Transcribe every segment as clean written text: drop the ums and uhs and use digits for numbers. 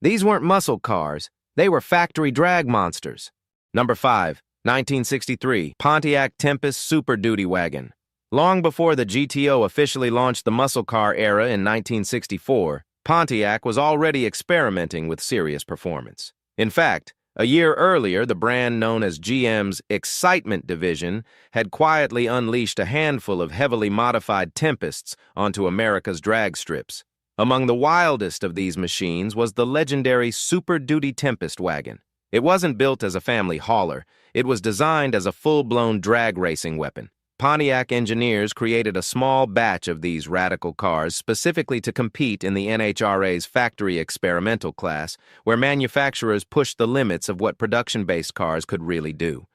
These weren't muscle cars, they were factory drag monsters. Number 5, 1963, Pontiac Tempest Super Duty Wagon. Long before the GTO officially launched the muscle car era in 1964, Pontiac was already experimenting with serious performance. In fact, a year earlier, the brand known as GM's Excitement division had quietly unleashed a handful of heavily modified Tempests onto America's drag strips. Among the wildest of these machines was the legendary Super Duty Tempest wagon. It wasn't built as a family hauler, it was designed as a full-blown drag racing weapon. Pontiac engineers created a small batch of these radical cars specifically to compete in the NHRA's factory experimental class, where manufacturers pushed the limits of what production-based cars could really do.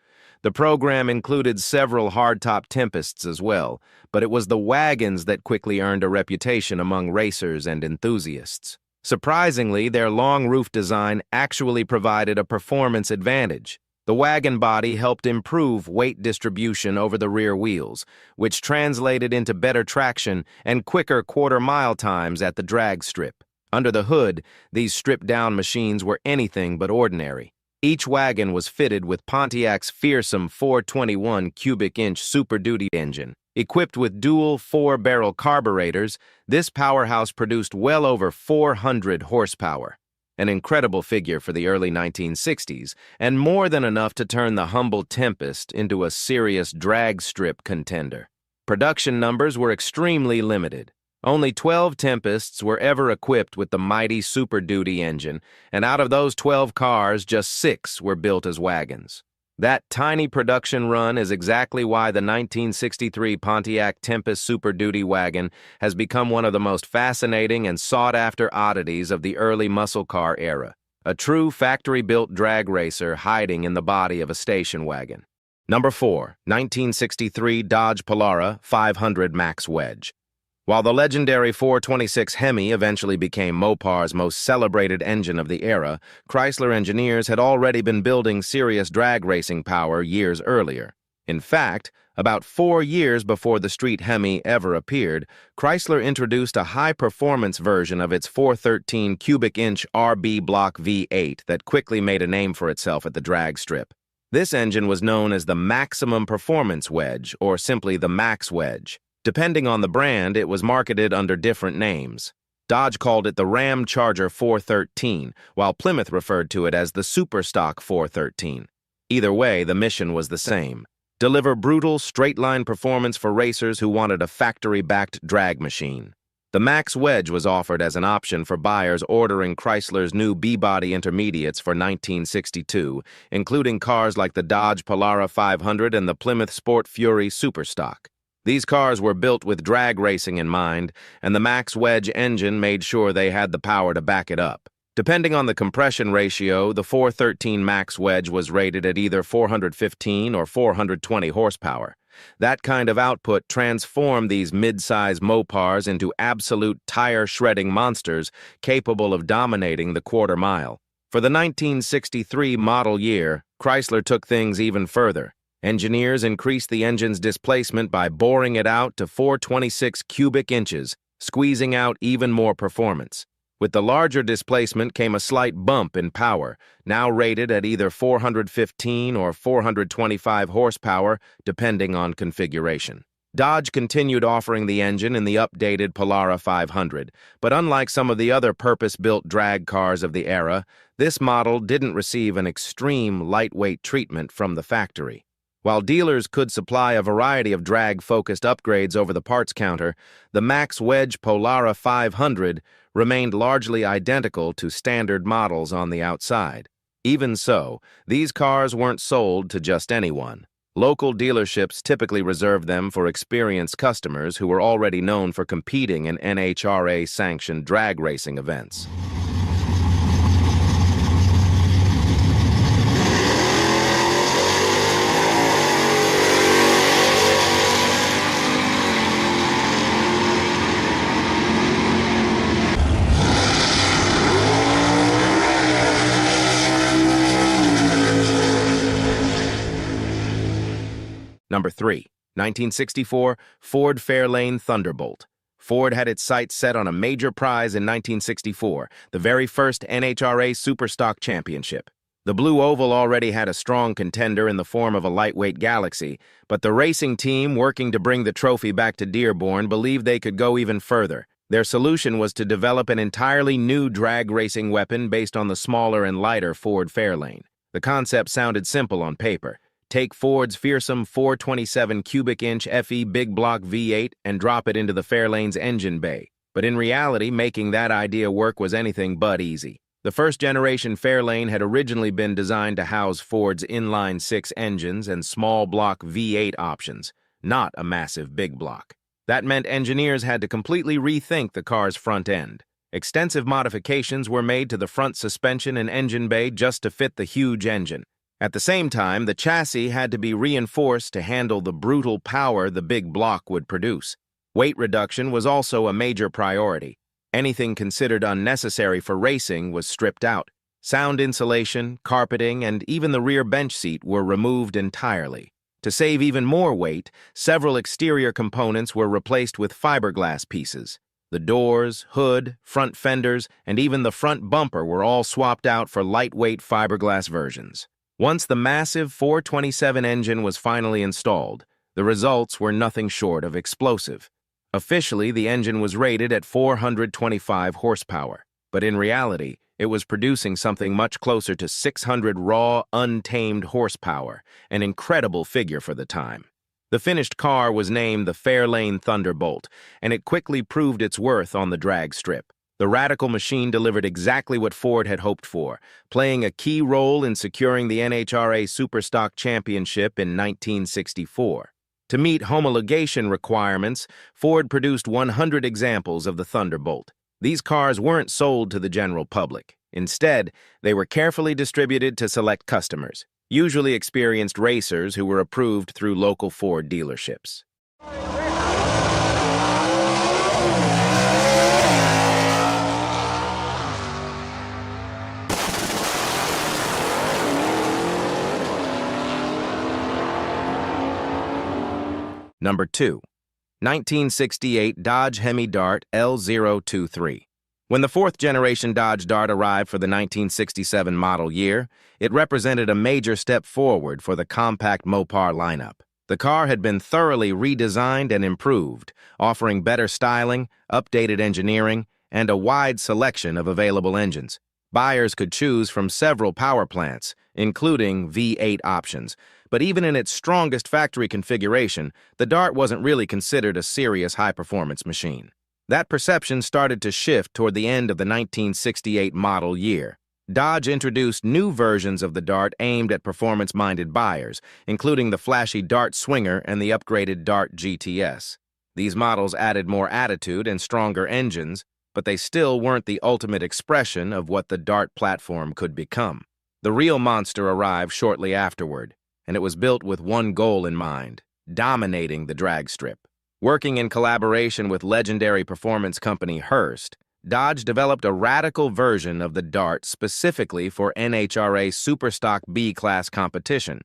The program included several hardtop Tempests as well, but it was the wagons that quickly earned a reputation among racers and enthusiasts. Surprisingly, their long roof design actually provided a performance advantage. The wagon body helped improve weight distribution over the rear wheels, which translated into better traction and quicker quarter-mile times at the drag strip. Under the hood, these stripped-down machines were anything but ordinary. Each wagon was fitted with Pontiac's fearsome 421 cubic-inch Super Duty engine. Equipped with dual 4-barrel carburetors, this powerhouse produced well over 400 horsepower. An incredible figure for the early 1960s, and more than enough to turn the humble Tempest into a serious drag strip contender. Production numbers were extremely limited. Only 12 Tempests were ever equipped with the mighty Super Duty engine, and out of those 12 cars, just 6 were built as wagons. That tiny production run is exactly why the 1963 Pontiac Tempest Super Duty wagon has become one of the most fascinating and sought-after oddities of the early muscle car era, a true factory-built drag racer hiding in the body of a station wagon. Number 4, 1963 Dodge Polara 500 Max Wedge. While the legendary 426 HEMI eventually became Mopar's most celebrated engine of the era, Chrysler engineers had already been building serious drag racing power years earlier. In fact, about 4 years before the street HEMI ever appeared, Chrysler introduced a high-performance version of its 413 cubic-inch RB Block V8 that quickly made a name for itself at the drag strip. This engine was known as the Maximum Performance Wedge, or simply the Max Wedge. Depending on the brand, it was marketed under different names. Dodge called it the Ram Charger 413, while Plymouth referred to it as the Super Stock 413. Either way, the mission was the same: deliver brutal, straight-line performance for racers who wanted a factory-backed drag machine. The Max Wedge was offered as an option for buyers ordering Chrysler's new B-body intermediates for 1962, including cars like the Dodge Polara 500 and the Plymouth Sport Fury Super Stock. These cars were built with drag racing in mind, and the Max Wedge engine made sure they had the power to back it up. Depending on the compression ratio, the 413 Max Wedge was rated at either 415 or 420 horsepower. That kind of output transformed these mid-size Mopars into absolute tire-shredding monsters capable of dominating the quarter mile. For the 1963 model year, Chrysler took things even further. Engineers increased the engine's displacement by boring it out to 426 cubic inches, squeezing out even more performance. With the larger displacement came a slight bump in power, now rated at either 415 or 425 horsepower, depending on configuration. Dodge continued offering the engine in the updated Polara 500, but unlike some of the other purpose-built drag cars of the era, this model didn't receive an extreme lightweight treatment from the factory. While dealers could supply a variety of drag-focused upgrades over the parts counter, the Max Wedge Polara 500 remained largely identical to standard models on the outside. Even so, these cars weren't sold to just anyone. Local dealerships typically reserved them for experienced customers who were already known for competing in NHRA-sanctioned drag racing events. Number 3, 1964 Ford Fairlane Thunderbolt. Ford had its sights set on a major prize in 1964, the very first NHRA Super Stock Championship. The Blue Oval already had a strong contender in the form of a lightweight Galaxy, but the racing team working to bring the trophy back to Dearborn believed they could go even further. Their solution was to develop an entirely new drag racing weapon based on the smaller and lighter Ford Fairlane. The concept sounded simple on paper. Take Ford's fearsome 427 cubic inch FE big block V8 and drop it into the Fairlane's engine bay. But in reality, making that idea work was anything but easy. The first-generation Fairlane had originally been designed to house Ford's inline-six engines and small block V8 options, not a massive big block. That meant engineers had to completely rethink the car's front end. Extensive modifications were made to the front suspension and engine bay just to fit the huge engine. At the same time, the chassis had to be reinforced to handle the brutal power the big block would produce. Weight reduction was also a major priority. Anything considered unnecessary for racing was stripped out. Sound insulation, carpeting, and even the rear bench seat were removed entirely. To save even more weight, several exterior components were replaced with fiberglass pieces. The doors, hood, front fenders, and even the front bumper were all swapped out for lightweight fiberglass versions. Once the massive 427 engine was finally installed, the results were nothing short of explosive. Officially, the engine was rated at 425 horsepower, but in reality, it was producing something much closer to 600 raw, untamed horsepower, an incredible figure for the time. The finished car was named the Fairlane Thunderbolt, and it quickly proved its worth on the drag strip. The radical machine delivered exactly what Ford had hoped for, playing a key role in securing the NHRA Super Stock Championship in 1964. To meet homologation requirements, Ford produced 100 examples of the Thunderbolt. These cars weren't sold to the general public. Instead, they were carefully distributed to select customers, usually experienced racers who were approved through local Ford dealerships. Number 2. 1968 Dodge HEMI Dart L023. When the fourth-generation Dodge Dart arrived for the 1967 model year, it represented a major step forward for the compact Mopar lineup. The car had been thoroughly redesigned and improved, offering better styling, updated engineering, and a wide selection of available engines. Buyers could choose from several power plants, including V8 options, but even in its strongest factory configuration, the Dart wasn't really considered a serious high-performance machine. That perception started to shift toward the end of the 1968 model year. Dodge introduced new versions of the Dart aimed at performance-minded buyers, including the flashy Dart Swinger and the upgraded Dart GTS. These models added more attitude and stronger engines, but they still weren't the ultimate expression of what the Dart platform could become. The real monster arrived shortly afterward, and it was built with one goal in mind: dominating the drag strip. Working in collaboration with legendary performance company Hurst, Dodge developed a radical version of the Dart specifically for NHRA Super Stock B-Class competition.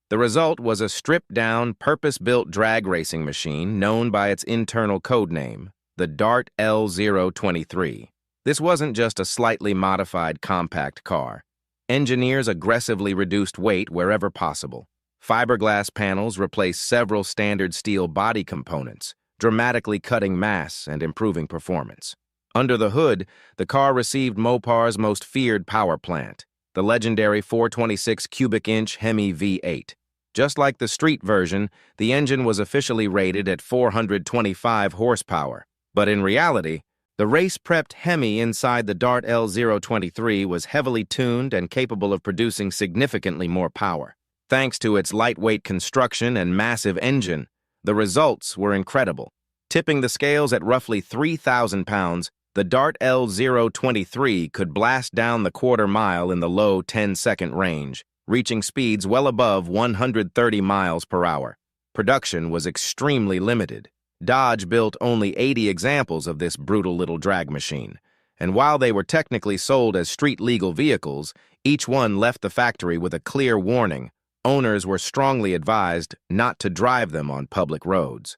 The result was a stripped-down, purpose-built drag racing machine known by its internal code name, the Dart L023. This wasn't just a slightly modified compact car. Engineers aggressively reduced weight wherever possible. Fiberglass panels replaced several standard steel body components, dramatically cutting mass and improving performance. Under the hood, the car received Mopar's most feared power plant, the legendary 426 cubic inch HEMI V8. Just like the street version, the engine was officially rated at 425 horsepower. But in reality, the race-prepped HEMI inside the Dart L023 was heavily tuned and capable of producing significantly more power. Thanks to its lightweight construction and massive engine, the results were incredible. Tipping the scales at roughly 3,000 pounds, the Dart L023 could blast down the quarter mile in the low 10-second range, reaching speeds well above 130 miles per hour. Production was extremely limited. Dodge built only 80 examples of this brutal little drag machine, and while they were technically sold as street-legal vehicles, each one left the factory with a clear warning: owners were strongly advised not to drive them on public roads.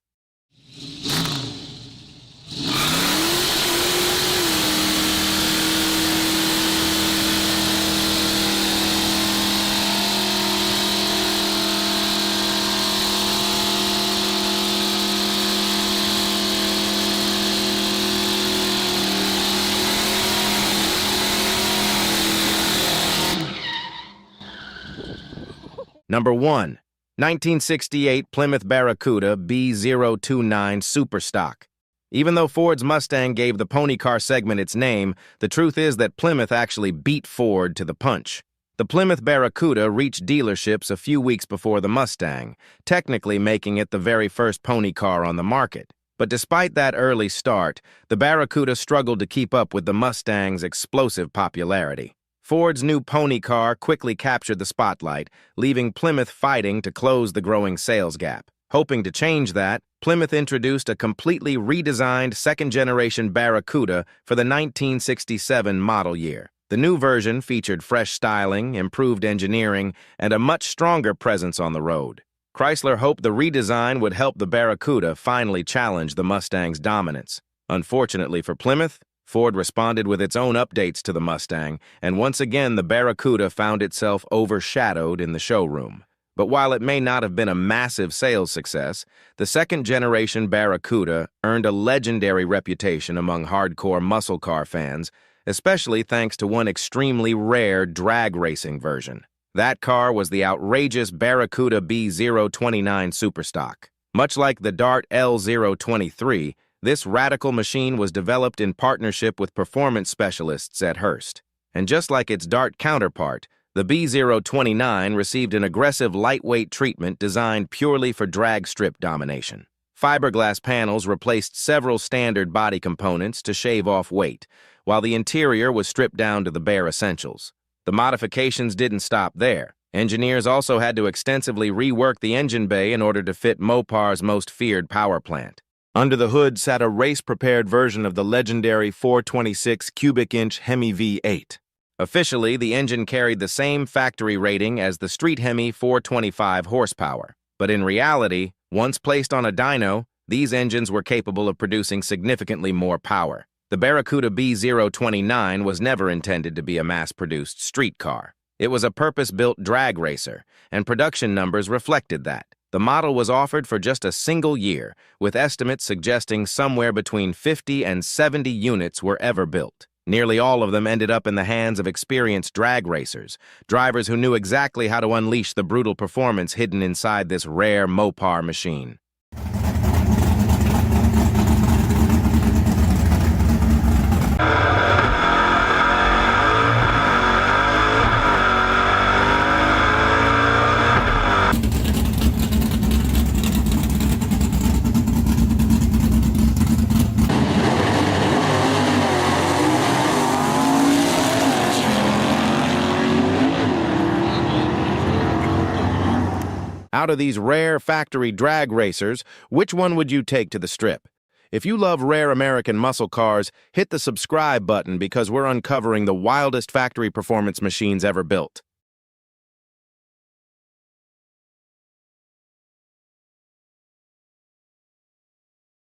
Number 1. 1968 Plymouth Barracuda B029 Super Stock. Even though Ford's Mustang gave the pony car segment its name, the truth is that Plymouth actually beat Ford to the punch. The Plymouth Barracuda reached dealerships a few weeks before the Mustang, technically making it the very first pony car on the market. But despite that early start, the Barracuda struggled to keep up with the Mustang's explosive popularity. Ford's new pony car quickly captured the spotlight, leaving Plymouth fighting to close the growing sales gap. Hoping to change that, Plymouth introduced a completely redesigned second-generation Barracuda for the 1967 model year. The new version featured fresh styling, improved engineering, and a much stronger presence on the road. Chrysler hoped the redesign would help the Barracuda finally challenge the Mustang's dominance. Unfortunately for Plymouth, Ford responded with its own updates to the Mustang, and once again the Barracuda found itself overshadowed in the showroom. But while it may not have been a massive sales success, the second-generation Barracuda earned a legendary reputation among hardcore muscle car fans, especially thanks to one extremely rare drag racing version. That car was the outrageous Barracuda B029 Super Stock. Much like the Dart L023, this radical machine was developed in partnership with performance specialists at Hurst. And just like its Dart counterpart, the B029 received an aggressive lightweight treatment designed purely for drag strip domination. Fiberglass panels replaced several standard body components to shave off weight, while the interior was stripped down to the bare essentials. The modifications didn't stop there. Engineers also had to extensively rework the engine bay in order to fit Mopar's most feared power plant. Under the hood sat a race-prepared version of the legendary 426 cubic-inch HEMI V8. Officially, the engine carried the same factory rating as the street HEMI 425 horsepower. But in reality, once placed on a dyno, these engines were capable of producing significantly more power. The Barracuda B029 was never intended to be a mass-produced street car. It was a purpose-built drag racer, and production numbers reflected that. The model was offered for just a single year, with estimates suggesting somewhere between 50 and 70 units were ever built. Nearly all of them ended up in the hands of experienced drag racers, drivers who knew exactly how to unleash the brutal performance hidden inside this rare Mopar machine. Out of these rare factory drag racers, which one would you take to the strip? If you love rare American muscle cars, hit the subscribe button because we're uncovering the wildest factory performance machines ever built.